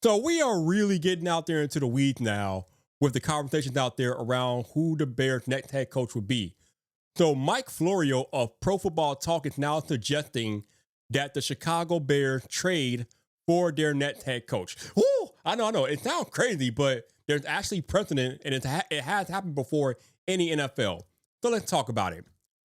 So we are really getting out there into the weeds now with the conversations out there around who the Bears' next head coach would be. So Mike Florio of Pro Football Talk is now suggesting that the Chicago Bears trade for their next head coach. Woo! I know. It sounds crazy, but there's actually precedent, and it has happened before in the NFL. So let's talk about it.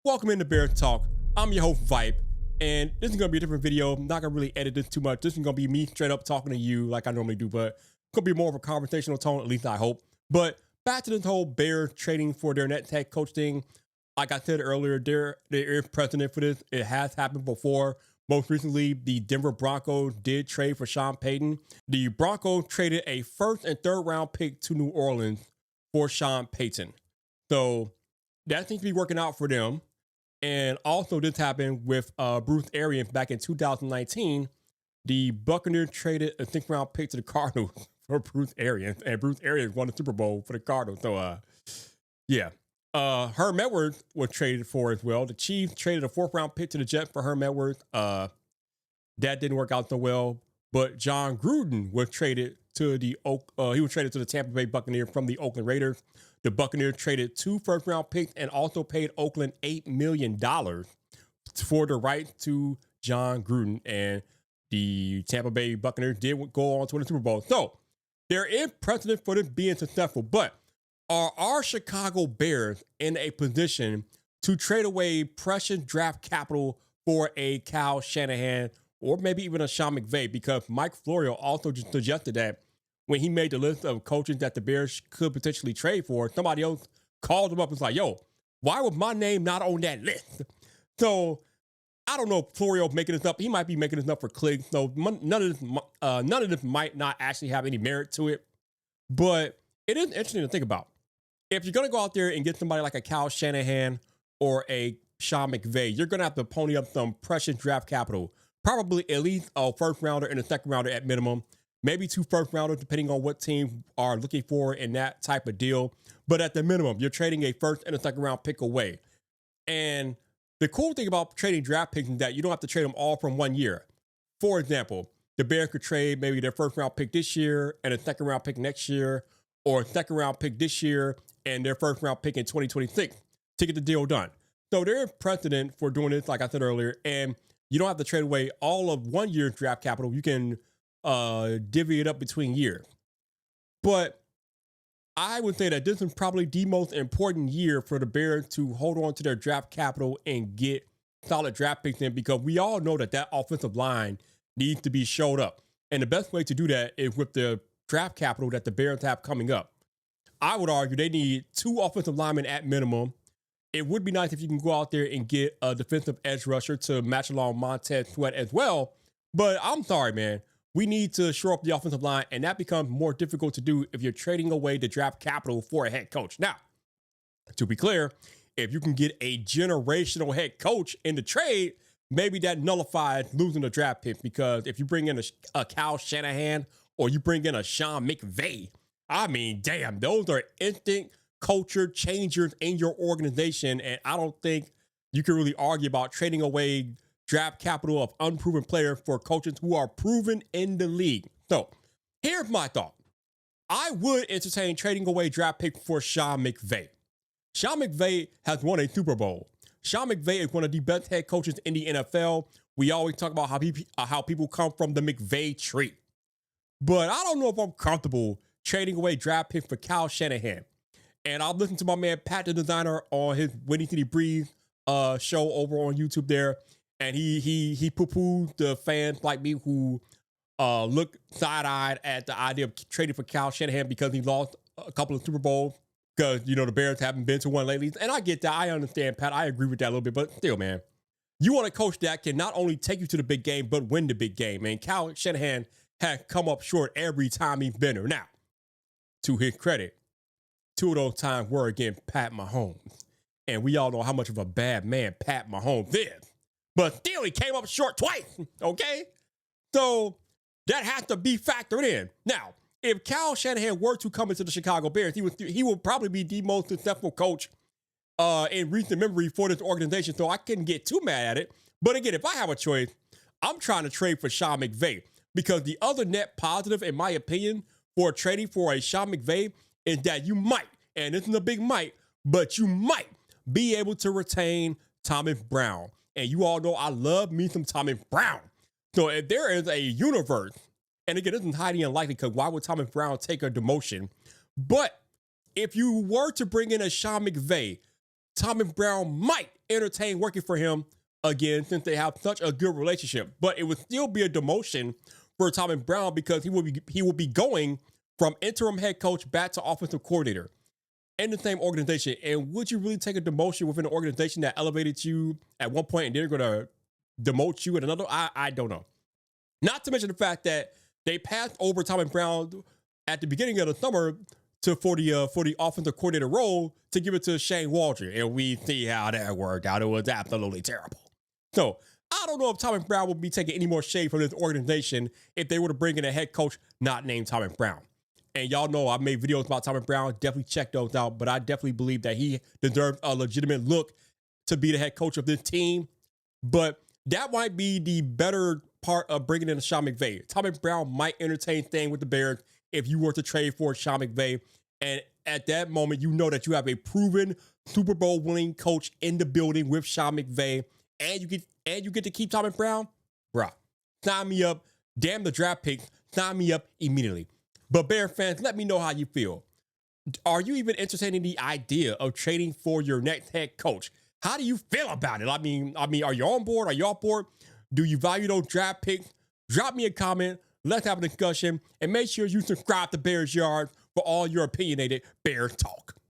Welcome into Bears Talk. I'm your host, Vipe, and this is going to be a different video. I'm not going to really edit this too much. This is going to be me straight up talking to you like I normally do, but it's going to be more of a conversational tone, at least I hope. But back to this whole Bears trading for their next head coach thing. Like I said earlier, there is precedent for this. It has happened before. Most recently, the Denver Broncos did trade for Sean Payton. The Broncos traded a first and third round pick to New Orleans for Sean Payton. So that seems to be working out for them. And also this happened with Bruce Arians back in 2019. The Buccaneers traded a sixth round pick to the Cardinals for Bruce Arians. And Bruce Arians won the Super Bowl for the Cardinals. So, yeah. Herm Edwards was traded for as well. The Chiefs traded a fourth round pick to the Jets for Herm Edwards. That didn't work out so well. But John Gruden was traded to the Tampa Bay Buccaneers from the Oakland Raiders. The Buccaneers traded 2 first round picks and also paid Oakland $8 million for the right to John Gruden. And the Tampa Bay Buccaneers did go on to win the Super Bowl. So there is precedent for this being successful, but are our Chicago Bears in a position to trade away precious draft capital for a Kyle Shanahan or maybe even a Sean McVay? Because Mike Florio also just suggested that when he made the list of coaches that the Bears could potentially trade for, somebody else called him up and was like, yo, why was my name not on that list? So I don't know if Florio's making this up. He might be making this up for clicks. So none of this might not actually have any merit to it. But it is interesting to think about. If you're going to go out there and get somebody like a Kyle Shanahan or a Sean McVay, you're going to have to pony up some precious draft capital. Probably at least a first rounder and a second rounder at minimum. Maybe 2 first rounders, depending on what team are looking for in that type of deal. But at the minimum, you're trading a first and a second round pick away. And the cool thing about trading draft picks is that you don't have to trade them all from 1 year. For example, the Bears could trade maybe their first round pick this year and a second round pick next year, or a second round pick this year and their first round pick in 2026 to get the deal done. So there is precedent for doing this, like I said earlier, and you don't have to trade away all of 1 year's draft capital. You can divvy it up between years. But I would say that this is probably the most important year for the Bears to hold on to their draft capital and get solid draft picks in, because we all know that offensive line needs to be showed up. And the best way to do that is with the draft capital that the Bears have coming up. I would argue they need 2 offensive linemen at minimum. It would be nice if you can go out there and get a defensive edge rusher to match along Montez Sweat as well. But I'm sorry, man. We need to shore up the offensive line, and that becomes more difficult to do if you're trading away the draft capital for a head coach. Now, to be clear, if you can get a generational head coach in the trade, maybe that nullifies losing the draft pick, because if you bring in a Kyle Shanahan or you bring in a Sean McVay, I mean, damn, those are instant culture changers in your organization. And I don't think you can really argue about trading away draft capital of unproven players for coaches who are proven in the league. So here's my thought. I would entertain trading away draft pick for Sean McVay. Sean McVay has won a Super Bowl. Sean McVay is one of the best head coaches in the NFL. We always talk about how people come from the McVay tree. But I don't know if I'm comfortable trading away draft picks for Kyle Shanahan. And I'll listen to my man Pat the Designer on his Winning City Breeze show over on YouTube there. And he poo-poos the fans like me who look side-eyed at the idea of trading for Kyle Shanahan because he lost a couple of Super Bowls, because, you know, the Bears haven't been to one lately. And I get that. I understand, Pat. I agree with that a little bit. But still, man, you want a coach that can not only take you to the big game, but win the big game. And Kyle Shanahan has come up short every time he's been there. Now, to his credit, 2 of those times were against Pat Mahomes. And we all know how much of a bad man Pat Mahomes is. But still, he came up short twice, okay? So that has to be factored in. Now, if Kyle Shanahan were to come into the Chicago Bears, he would probably be the most successful coach in recent memory for this organization. So I couldn't get too mad at it. But again, if I have a choice, I'm trying to trade for Sean McVay. Because the other net positive, in my opinion, for trading for a Sean McVay is that you might, and this is a big might, but you might be able to retain Thomas Brown. And you all know I love me some Thomas Brown. So if there is a universe, and again, this is highly unlikely because why would Thomas Brown take a demotion? But if you were to bring in a Sean McVay, Thomas Brown might entertain working for him again since they have such a good relationship. But it would still be a demotion for Thomas Brown because he will be going from interim head coach back to offensive coordinator in the same organization. And would you really take a demotion within an organization that elevated you at one point and they're going to demote you at another? I don't know. Not to mention the fact that they passed over Thomas Brown at the beginning of the summer for the offensive coordinator role to give it to Shane Waldron. And we see how that worked out. It was absolutely terrible. So I don't know if Thomas Brown will be taking any more shade from this organization if they were to bring in a head coach not named Thomas Brown. And y'all know I've made videos about Thomas Brown. Definitely check those out. But I definitely believe that he deserves a legitimate look to be the head coach of this team. But that might be the better part of bringing in a Sean McVay. Thomas Brown might entertain staying with the Bears if you were to trade for Sean McVay. And at that moment, you know that you have a proven Super Bowl winning coach in the building with Sean McVay. And you get to keep Thomas Brown, bruh. Sign me up. Damn the draft picks. Sign me up immediately. But Bear fans, let me know how you feel. Are you even entertaining the idea of trading for your next head coach? How do you feel about it? I mean, are you on board? Are you off board? Do you value those draft picks? Drop me a comment. Let's have a discussion. And make sure you subscribe to Bears Yard for all your opinionated Bears talk.